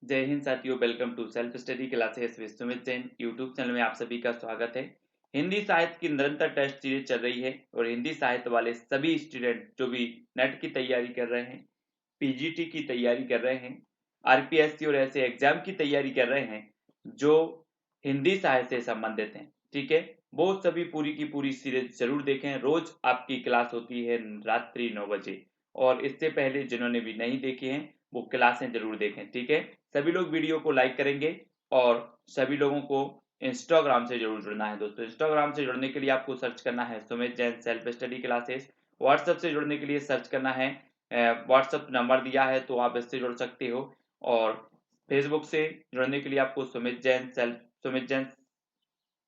जय हिंद साथियों, welcome to self study classes with Sumit Jain YouTube channel में आप सभी का स्वागत है। हिंदी साहित्य की निरंतर टेस्ट सीरीज चल रही है और हिंदी साहित्य वाले सभी स्टूडेंट जो भी नेट की तैयारी कर रहे हैं, पीजीटी की तैयारी कर रहे हैं, आरपीएससी और ऐसे एग्जाम की तैयारी कर रहे हैं जो हिंदी साहित्य से संबंधित हैं, ठीक है, वो सभी पूरी की पूरी सीरीज जरूर देखें। रोज आपकी क्लास होती है रात्रि 9 बजे और इससे पहले जिन्होंने भी नहीं देखी हैं वो क्लासें जरूर देखें, ठीक है। सभी लोग वीडियो को लाइक करेंगे और सभी लोगों को इंस्टाग्राम से जरूर जुड़ना है दोस्तों। इंस्टाग्राम से जुड़ने के लिए आपको सर्च करना है Sumit Jain self study classes. WhatsApp से जुड़ने के लिए सर्च करना है, व्हाट्सएप नंबर दिया है तो आप इससे जुड़ सकते हो। और फेसबुक से जुड़ने के लिए आपको सुमित जैन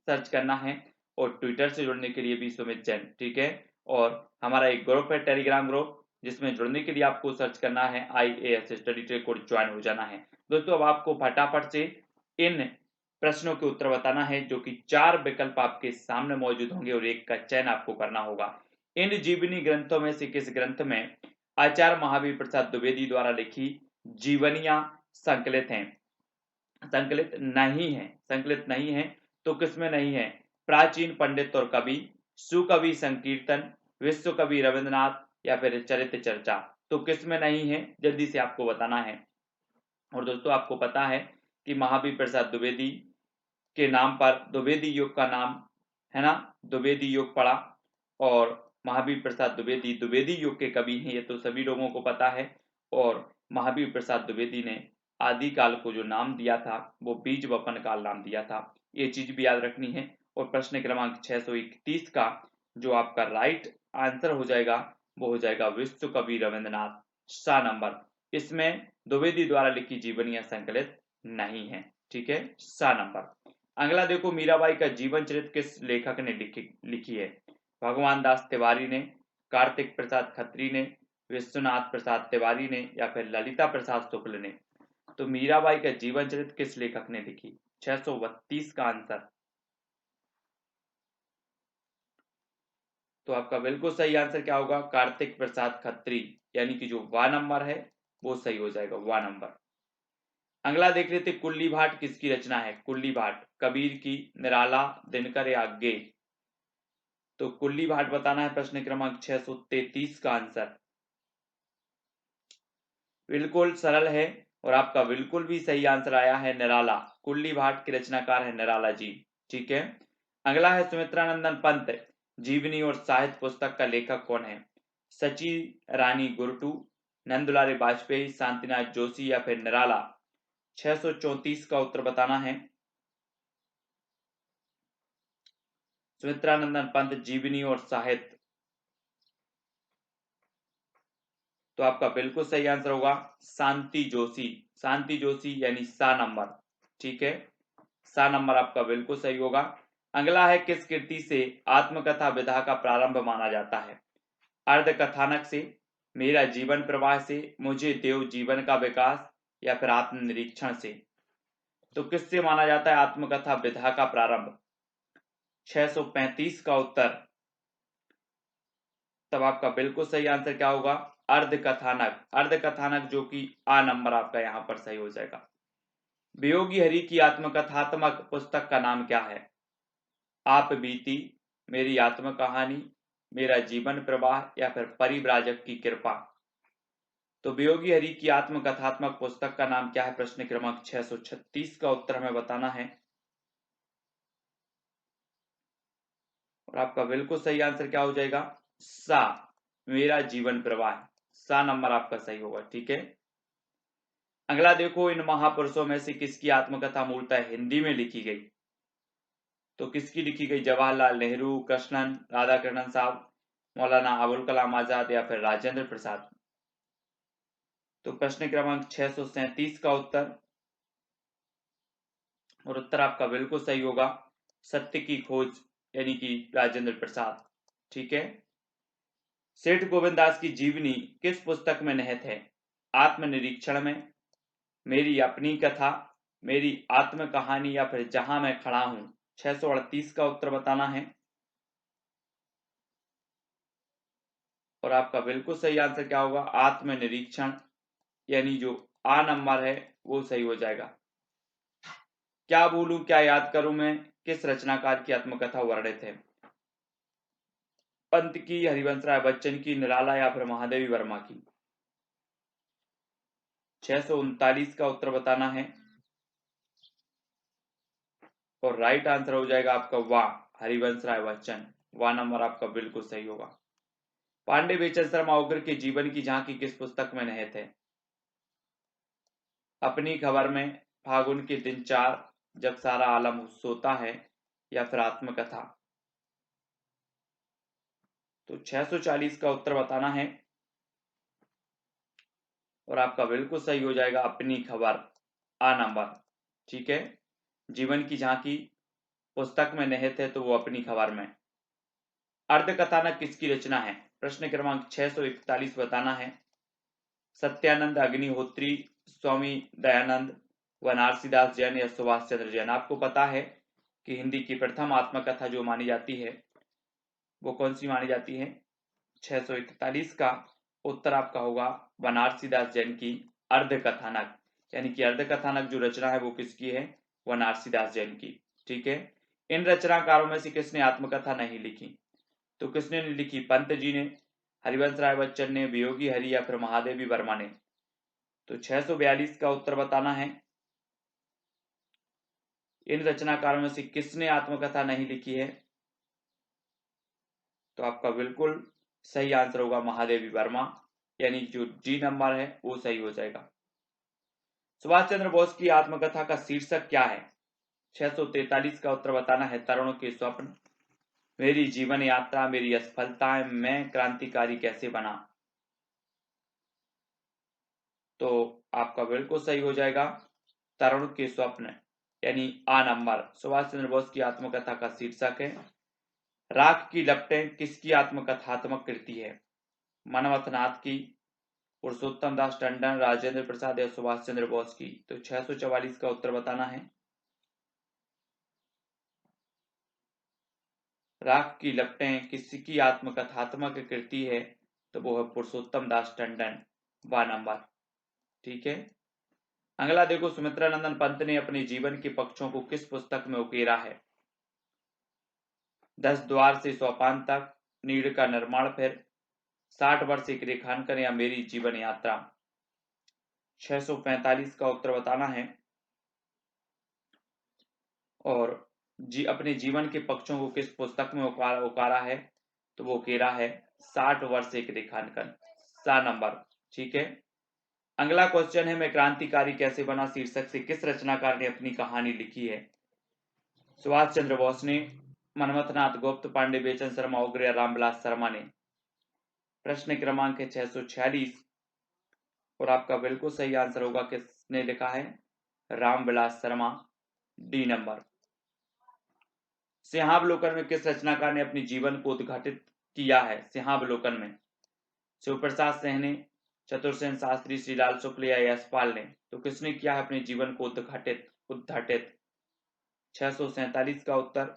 सर्च करना है और ट्विटर से जुड़ने के लिए भी सुमित जैन, ठीक है। और हमारा एक ग्रुप है टेलीग्राम ग्रुप, जिसमें जुड़ने के लिए आपको सर्च करना है IAS स्टडी ट्रैक और ज्वाइन हो जाना है। दोस्तों अब आपको फटाफट से इन प्रश्नों के उत्तर बताना है जो कि 4 विकल्प आपके सामने मौजूद होंगे और एक का चयन आपको करना होगा। इन जीवनी ग्रंथों में से किस ग्रंथ में आचार्य महावीर प्रसाद द्विवेदी द्वारा लिखी जीवनियां संकलित हैं? संकलित नहीं है तो किसमें नहीं है? प्राचीन पंडित और कवि, सुकवि संकीर्तन, विश्व कवि रविंद्रनाथ या फिर चरित्र चर्चा। तो किसमें नहीं है जल्दी से आपको बताना है। और दोस्तों आपको पता है कि महावीर प्रसाद द्विवेदी के नाम पर द्विवेदी युग का नाम है ना, द्विवेदी युग पड़ा। और महावीर प्रसाद द्विवेदी द्विवेदी युग के कवि हैं, ये तो सभी लोगों को पता है। और महावीर प्रसाद द्विवेदी ने आदिकाल को जो नाम दिया था वो बीज वपन काल नाम दिया था, ये चीज भी याद रखनी है। और प्रश्न क्रमांक 631 का जो आपका राइट आंसर हो जाएगा वो हो जाएगा विश्व कवि रविंद्रनाथ, सा नंबर। इसमें द्विवेदी द्वारा लिखी जीवनियां संकलित नहीं है, ठीक है, सा नंबर। अगला देखो, मीराबाई का जीवन चरित्र किस लेखक ने लिखी है? भगवान दास तिवारी ने, कार्तिक प्रसाद खत्री ने, विश्वनाथ प्रसाद तिवारी ने या फिर ललिता प्रसाद शुक्ल ने। तो मीराबाई का जीवन चरित्र किस लेखक ने लिखी? 632 का आंसर। तो आपका बिल्कुल सही आंसर क्या होगा? कार्तिक प्रसाद खत्री, यानी कि जो वा नंबर है वो सही हो जाएगा, वा नंबर। अगला देख लेते, कुल्ली भाट किसकी रचना है? कुल्ली भाट कबीर की, निराला, दिनकर या गे। तो कुल्ली भाट बताना है प्रश्न क्रमांक 633 का आंसर। बिल्कुल सरल है और आपका बिल्कुल भी सही आंसर आया है, निराला। कुल्ली भाट के रचनाकार है निराला जी, ठीक है। अगला है सुमित्रानंदन पंत जीवनी और साहित्य पुस्तक का लेखक कौन है? सची रानी गुरटू, नंदुलारे वाजपेयी, शांतिनाथ जोशी या फिर निराला। 634 का उत्तर बताना है। सुमित्रानंदन पंत जीवनी और साहित्य, तो आपका बिल्कुल सही आंसर होगा शांति जोशी। शांति जोशी यानी सा नंबर, ठीक है, सा नंबर आपका बिल्कुल सही होगा। अगला है, किस कृति से आत्मकथा विधा का प्रारंभ माना जाता है? अर्ध कथानक से, मेरा जीवन प्रवाह से, मुझे देव जीवन का विकास या फिर आत्मनिरीक्षण से। तो किससे माना जाता है आत्मकथा विधा का प्रारंभ? 635 का उत्तर। तब आपका बिल्कुल सही आंसर क्या होगा? अर्ध कथानक। अर्ध कथानक जो कि आ नंबर आपका यहां पर सही हो जाएगा। वियोगी हरि की आत्मकथात्मक पुस्तक का नाम क्या है? आप बीती, मेरी आत्म कहानी, मेरा जीवन प्रवाह या फिर परिव्राजक की कृपा। तो वियोगी हरि की आत्मकथात्मक पुस्तक का नाम क्या है? प्रश्न क्रमांक 636 का उत्तर हमें बताना है। और आपका बिल्कुल सही आंसर क्या हो जाएगा? सा, मेरा जीवन प्रवाह। सा नंबर आपका सही होगा, ठीक है। अगला देखो, इन महापुरुषों में से किसकी आत्मकथा मूलतः हिंदी में लिखी गई? तो किसकी लिखी गई? जवाहरलाल नेहरू, कृष्णन, राधा कृष्णन साहब, मौलाना अबुल कलाम आजाद या फिर राजेंद्र प्रसाद। तो प्रश्न क्रमांक 637 का उत्तर, और उत्तर आपका बिल्कुल सही होगा सत्य की खोज, यानी कि राजेंद्र प्रसाद, ठीक है। सेठ गोविंददास की जीवनी किस पुस्तक में निहित है? आत्मनिरीक्षण में, मेरी अपनी कथा, मेरी आत्म कहानी या फिर जहां मैं खड़ा हूं। 638 का उत्तर बताना है। और आपका बिल्कुल सही आंसर क्या होगा? आत्मनिरीक्षण, यानी जो आ नंबर है वो सही हो जाएगा। क्या भूलूं क्या याद करूं मैं किस रचनाकार की आत्मकथा वर्णित है? पंत की, हरिवंश राय बच्चन की, निराला या फिर महादेवी वर्मा की? 639 का उत्तर बताना है और राइट आंसर हो जाएगा आपका वाह, हरिवंश राय बच्चन। वाह नंबर आपका बिल्कुल सही होगा। पांडे बेचन शर्मा उग्र के जीवन की झांकी किस पुस्तक में निहित है? अपनी खबर में, फागुन के दिन 4, जब सारा आलम सोता है, या फिर आत्मकथा? तो 640 का उत्तर बताना है और आपका बिल्कुल सही हो जाएगा अपनी खबर, आ नंबर। ठीक है, जीवन की झांकी पुस्तक में निहित है तो वो अपनी खबर में। अर्धकथानक किसकी रचना है? प्रश्न क्रमांक 641 बताना है। सत्यानंद अग्निहोत्री, स्वामी दयानंद, बनारसीदास जैन या सुभाष चंद्र जैन? आपको पता है कि हिंदी की प्रथम आत्मकथा जो मानी जाती है वो कौन सी मानी जाती है? 641 का उत्तर आपका होगा बनारसीदास जैन की अर्धकथानक, यानी कि अर्धकथानक जो रचना है वो किसकी है? बनारसीदास जैन की। ठीक है, इन रचनाकारों में से किसने आत्मकथा नहीं लिखी? तो किसने नहीं लिखी? पंत जी ने, हरिवंश राय बच्चन ने, वियोगी हरि या फिर महादेवी वर्मा ने? तो 642 का उत्तर बताना है इन रचनाकारों में से किसने आत्मकथा नहीं लिखी है? तो आपका बिल्कुल सही आंसर होगा महादेवी वर्मा, यानी जो डी नंबर है वो सही हो जाएगा। सुभाष चंद्र बोस की आत्मकथा का शीर्षक क्या है? 643 का उत्तर बताना है तरुण के स्वप्न, मेरी जीवन यात्रा, मेरी असफलताएं, मैं क्रांतिकारी कैसे बना? तो आपका बिल्कुल सही हो जाएगा तरुण के स्वप्न, यानी आ नंबर। सुभाष चंद्र बोस की आत्मकथा का शीर्षक है। राख की लपटें किसकी आत्मकथात्मक कृति है? मनमथ नाथ की, पुरुषोत्तम दास टंडन, राजेंद्र प्रसाद या सुभाष चंद्र बोस की? तो 644 का उत्तर बताना है। राख की लपटें किसकी आत्मकथात्मक कृति है? तो वो है पुरुषोत्तम दास टंडन, वा नंबर। ठीक है, अगला देखो, सुमित्रा नंदन पंत ने अपने जीवन के पक्षों को किस पुस्तक में उकेरा है? 10 द्वार से सोपान तक, नीड़ का निर्माण, फिर 60 वर्ष एक रेखांकन या मेरी जीवन यात्रा? 645 का उत्तर बताना है और अपने जीवन के पक्षों को किस पुस्तक में उकारा है? तो वो उकेरा है 60 वर्ष एक रेखांकन, सा नंबर। ठीक है, अगला क्वेश्चन है, मैं क्रांतिकारी कैसे बना शीर्षक से किस रचनाकार ने अपनी कहानी लिखी है? सुभाष चंद्र बोस ने, मनमथनाथ गुप्त, पांडे बेचन शर्मा उग्र या रामविलास शर्मा ने? प्रश्न क्रमांक है 646 और आपका बिल्कुल सही आंसर होगा किसने लिखा है? Ramvilas Sharma, D number. सिंहावलोकन में किस रचनाकार ने अपने जीवन को उद्घाटित किया है? सिंहावलोकन में शिव प्रसाद सेन ने, चतुर्सेन शास्त्री, श्रीलाल शुक्ल या यशपाल ने? तो किसने किया है अपने जीवन को उद्घाटित? 647 का उत्तर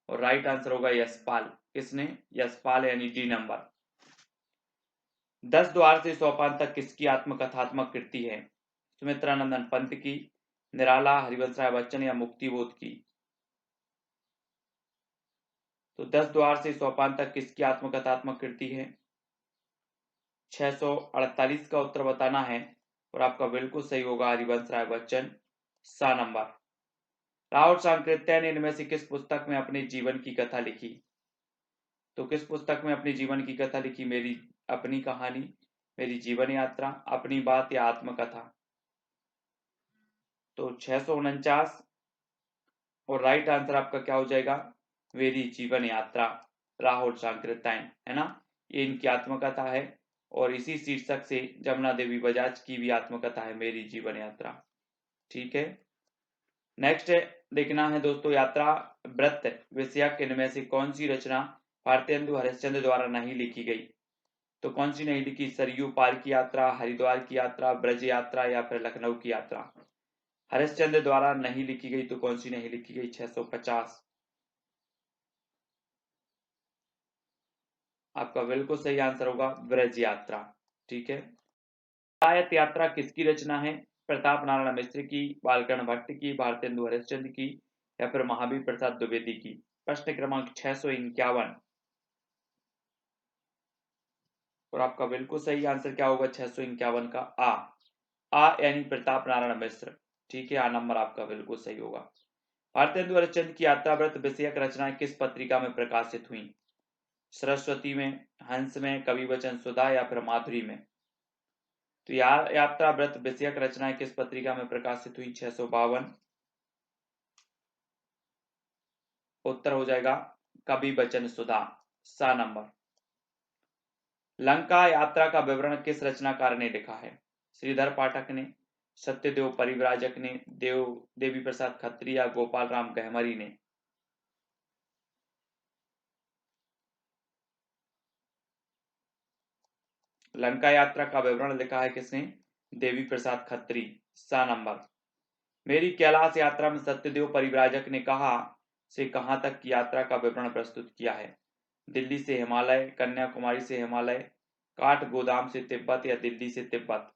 और राइट आंसर होगा यशपाल। किसने? यशपाल, यानी डी नंबर। 10 द्वार से सोपान तक किसकी आत्मकथात्मक कृति है? सुमित्रा नंदन पंत की, निराला, हरिवंश राय बच्चन या मुक्तिबोध की? तो 10 द्वार से सोपान तक किसकी आत्मकथात्मक कृति है? 648 का उत्तर बताना है और आपका बिल्कुल सही होगा हरिवंश राय बच्चन, सा नंबर। राहुल सांकृत्य ने इनमें से किस पुस्तक में अपने जीवन की कथा लिखी? तो किस पुस्तक में अपनी जीवन की कथा लिखी? मेरी अपनी कहानी, मेरी जीवन यात्रा, अपनी बात या आत्मकथा? तो 649 और राइट आंसर आपका क्या हो जाएगा? मेरी जीवन यात्रा, राहुल सांकृत्यायन, है ना? ये इनकी आत्मकथा है और इसी शीर्षक से जमुना देवी बजाज की भी आत्मकथा है, मेरी जीवन यात्रा। ठीक है, नेक्स्ट देखना है दोस्तों, यात्रा वृत्त विषयक इनमें से कौन सी रचना भारतेंदु हरिश्चंद्र द्वारा नहीं लिखी गई? तो कौन सी नहीं लिखी? सरयू पार की यात्रा, हरिद्वार की यात्रा, ब्रज यात्रा या फिर लखनऊ की यात्रा? हरिश्चंद्र द्वारा नहीं लिखी गई तो कौन सी नहीं लिखी गई? 650। आपका बिल्कुल सही आंसर होगा ब्रज यात्रा। ठीक है, हिदायत यात्रा किसकी रचना है? प्रताप नारायण मिश्र की, बालकर्ण भट्ट की, भारतेंदु हरिश्चंद्र की या फिर महावीर प्रसाद द्विवेदी की। प्रश्न क्रमांक 651 और आपका बिल्कुल सही आंसर क्या होगा 651 का आ यानी प्रताप नारायण मिश्र। ठीक है, आ नंबर आपका बिल्कुल सही होगा। भारतेंदु हरिश्चंद्र की यात्राव्रत विषयक रचनाएं किस पत्रिका में प्रकाशित हुई? सरस्वती में, हंस में, कवि वचन सुधा या फिर माधुरी में? तो यात्रा व्रत विषयक रचनाएं किस पत्रिका में प्रकाशित हुई? 652। उत्तर हो जाएगा कवि वचन सुधा, सा नंबर। लंका यात्रा का विवरण किस रचनाकार ने लिखा है? श्रीधर पाठक ने, सत्यदेव परिव्राजक ने, देवी प्रसाद खत्री या गोपाल राम गहमरी ने? लंका यात्रा का विवरण लिखा है किसने? देवी प्रसाद खत्री, सा नंबर। मेरी कैलाश यात्रा में सत्यदेव परिव्राजक ने कहाँ से कहाँ तक की यात्रा का विवरण प्रस्तुत किया है? दिल्ली से हिमालय, कन्याकुमारी से हिमालय, काठ गोदाम से तिब्बत या दिल्ली से तिब्बत?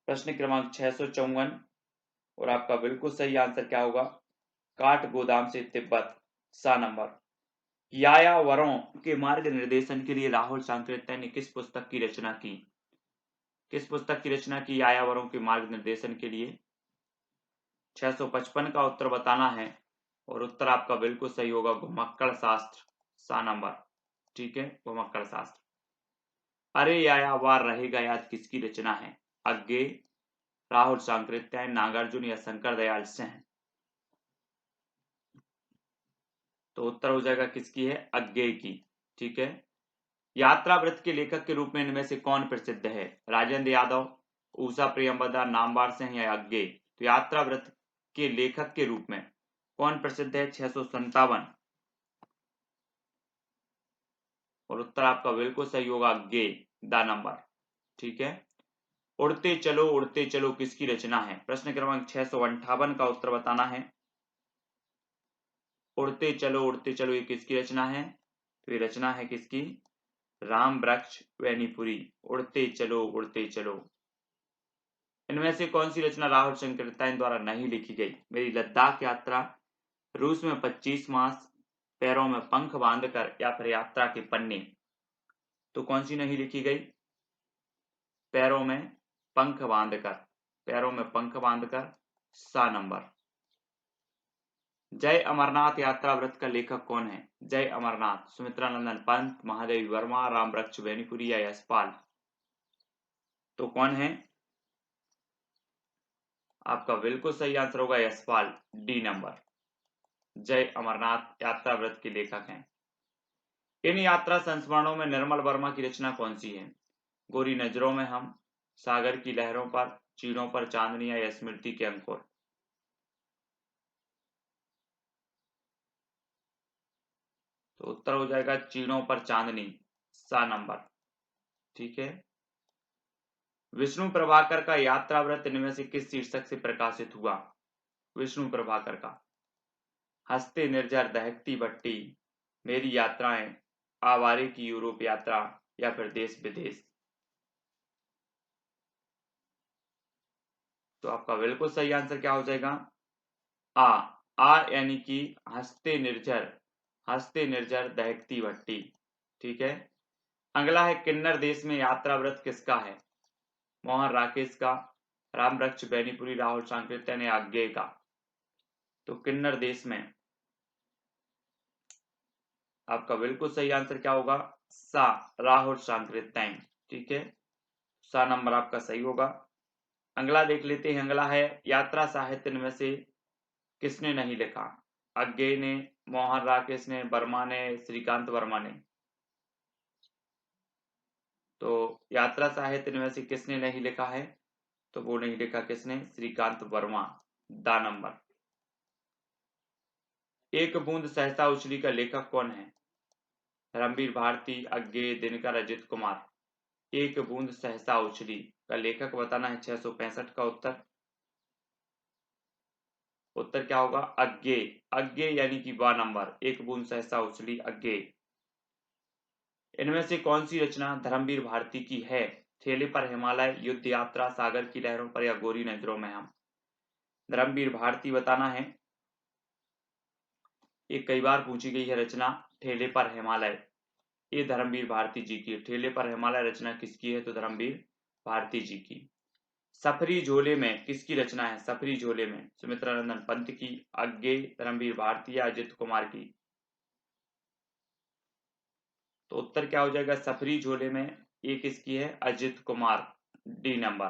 प्रश्न क्रमांक 654 और आपका बिल्कुल सही आंसर क्या होगा? काठ गोदाम से तिब्बत, सा नंबर। यायावरों के मार्ग निर्देशन के लिए राहुल सांकृत्य ने किस पुस्तक की रचना की? किस पुस्तक की रचना की यायावरों के मार्ग निर्देशन के लिए? 655 का उत्तर बताना है और उत्तर आपका बिल्कुल सही होगा घुमक्कड़ शास्त्र, सा नंबर। ठीक है, घुमक्कड़ शास्त्र। अरे यायावार रहेगा याद किसकी रचना है? अज्ञे, राहुल सांकृत्यायन, नागार्जुन या शंकर दयाल सिंह? तो उत्तर हो जाएगा किसकी है? अज्ञे की। ठीक है। यात्रा व्रत के लेखक के रूप में इनमें से कौन प्रसिद्ध है? राजेंद्र यादव, उषा प्रियंवदा, नामवर सिंह या अज्ञे? तो यात्रा व्रत के लेखक के रूप में कौन प्रसिद्ध है? 657 और उत्तर आपका बिल्कुल सही होगा अज्ञे, दा नंबर। ठीक है। उड़ते चलो किसकी रचना है? प्रश्न क्रमांक 658 का उत्तर बताना है। उड़ते चलो ये किसकी रचना है? तो ये रचना है किसकी? राम वृक्ष वैनीपुरी। उड़ते चलो। इनमें से कौन सी रचना राहुल संकृत्यायन द्वारा नहीं लिखी गई? मेरी लद्दाख यात्रा, रूस में 25 मास, पैरों में पंख बांधकर या फिर यात्रा के पन्ने? तो कौन सी नहीं लिखी गई? पैरों में पंख बांधकर, सा नंबर। जय अमरनाथ यात्रा व्रत का लेखक कौन है? जय अमरनाथ, सुमित्रा नंदन पंत, महादेवी वर्मा, राम वृक्ष वैनीपुरी या यशपाल? तो कौन है? आपका बिल्कुल सही आंसर होगा यशपाल, डी नंबर। जय अमरनाथ यात्रा व्रत के लेखक हैं। इन यात्रा संस्मरणों में निर्मल वर्मा की रचना कौन सी है? गोरी नजरों में हम, सागर की लहरों पर, चीड़ों पर चांदनियां या स्मृति के अंकुर? तो उत्तर हो जाएगा चीड़ों पर चांदनी, सा नंबर। ठीक है। विष्णु प्रभाकर का यात्रा व्रत इनमें से किस शीर्षक से प्रकाशित हुआ? विष्णु प्रभाकर का हंसते निर्जर, दहकती भट्टी, मेरी यात्राएं, आवारे की यूरोप यात्रा या फिर देश विदेश? तो आपका बिल्कुल सही आंसर क्या हो जाएगा? आ यानी कि हंसते निर्जर दहकती भट्टी। ठीक है। अगला है किन्नर देश में यात्रा व्रत किसका है? मोहन राकेश का, राम वृक्ष बैनीपुरी, राहुल सांकृत्य ने आज्ञे का? तो किन्नर देश में आपका बिल्कुल सही आंसर क्या होगा? सा, राहुल सांकृत्यायन। ठीक है, सा नंबर आपका सही होगा। अगला देख लेते हैं। अगला है यात्रा साहित्य में से किसने नहीं लिखा? अज्ञे ने, मोहन राकेश ने, वर्मा ने, श्रीकांत वर्मा ने? तो यात्रा साहित्य में से किसने नहीं लिखा है? तो वो नहीं लिखा किसने? श्रीकांत वर्मा, दा नंबर। एक बूंद सहसा उछली का लेखक कौन है? रणबीर भारती, अज्ञे, दिनकर, अजित कुमार? एक बूंद सहसा उछली का लेखक बताना है। 665 का उत्तर क्या होगा? अज्ञे यानी कि बा नंबर। एक बूंद सहसा उछली, अज्ञे। इनमें से कौन सी रचना धर्मवीर भारती की है? ठेले पर हिमालय, युद्ध यात्रा, सागर की लहरों पर या गोरी नजरों में हम। धर्मवीर भारती बताना है। ये कई बार पूछी गई है रचना, ठेले पर हिमालय। ये धर्मवीर भारती जी की। ठेले पर हिमालय रचना किसकी है? तो धर्मवीर भारती जी की। सफरी झोले में किसकी रचना है? सफरी झोले में सुमित्रा नंदन पंत की, अज्ञे, धर्मवीर भारती या अजित कुमार की। तो उत्तर क्या हो जाएगा? सफरी झोले में ये किसकी है? Ajit Kumar, D number.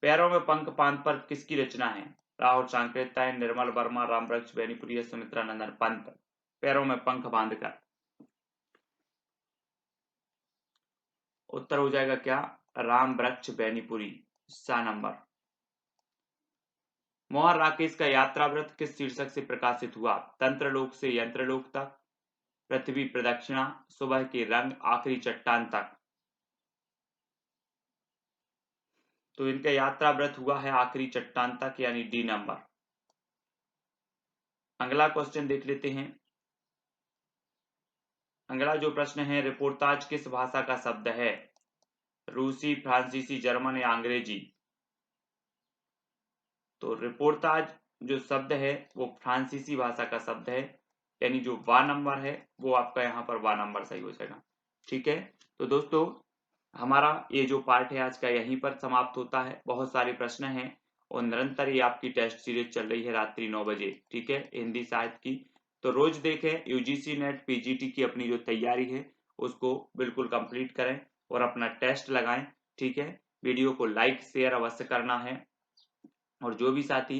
पैरों में पंख बांध पर किसकी रचना है? राहुल सांकृत्यायन, निर्मल वर्मा, रामवृक्ष बेनीपुरी या सुमित्रा नंदन पंत। पैरों में पंख बांधकर। उत्तर हो जाएगा क्या? रामवृक्ष बेनीपुरी, सा नंबर। मोहन राकेश का यात्राव्रत किस शीर्षक से प्रकाशित हुआ? तंत्रलोक से यंत्रलोक तक, पृथ्वी प्रदक्षिणा, सुबह के रंग, आखिरी चट्टान तक। तो इनका यात्राव्रत हुआ है आखिरी चट्टान तक, यानी डी नंबर। अगला क्वेश्चन देख लेते हैं। अगला जो प्रश्न है, रिपोर्टाज किस भाषा का शब्द है? रूसी, फ्रांसीसी, जर्मन या अंग्रेजी। तो रिपोर्टाज जो शब्द है वो फ्रांसीसी भाषा का शब्द है, यानी जो वा नंबर है वो आपका यहाँ पर वा नंबर सही हो जाएगा। ठीक है, तो दोस्तों हमारा ये जो पार्ट है आज का यहीं पर समाप्त होता है। बहुत सारे प्रश्न हैं और निरंतर ये आपकी टेस्ट सीरीज चल रही है रात्रि 9 बजे। ठीक है, हिंदी साहित्य की। तो रोज देखें, यूजीसी नेट पीजीटी की अपनी जो तैयारी है उसको बिल्कुल कंप्लीट करें और अपना टेस्ट लगाएं। ठीक है, वीडियो को लाइक शेयर अवश्य करना है। और जो भी साथी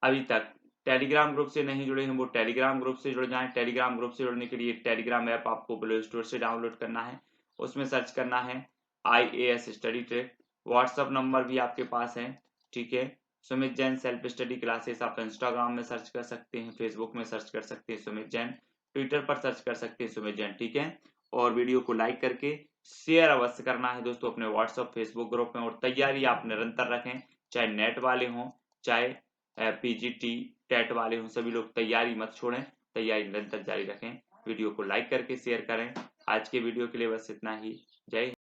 अभी तक टेलीग्राम ग्रुप से नहीं जुड़े हैं वो टेलीग्राम ग्रुप से जुड़ जाएं। टेलीग्राम ग्रुप से जुड़ने के लिए टेलीग्राम ऐप आपको प्ले स्टोर से डाउनलोड करना है। उसमें सर्च करना है IAS study track. WhatsApp number भी आपके पास है। ठीक है, Sumit Jain self study classes आप इंस्टाग्राम में सर्च कर सकते हैं, फेसबुक में सर्च कर सकते हैं सुमित जैन, ट्विटर पर सर्च कर सकते हैं सुमित जैन। ठीक है, और वीडियो को लाइक करके शेयर अवश्य करना है दोस्तों अपने व्हाट्सएप फेसबुक ग्रुप में। और तैयारी आप निरंतर रखें, चाहे नेट वाले हों चाहे पीजीटी टेट वाले हों, सभी लोग तैयारी मत छोड़ें, तैयारी निरंतर जारी रखें। वीडियो को लाइक करके शेयर करें। आज के वीडियो के लिए बस इतना ही। जय हिंद।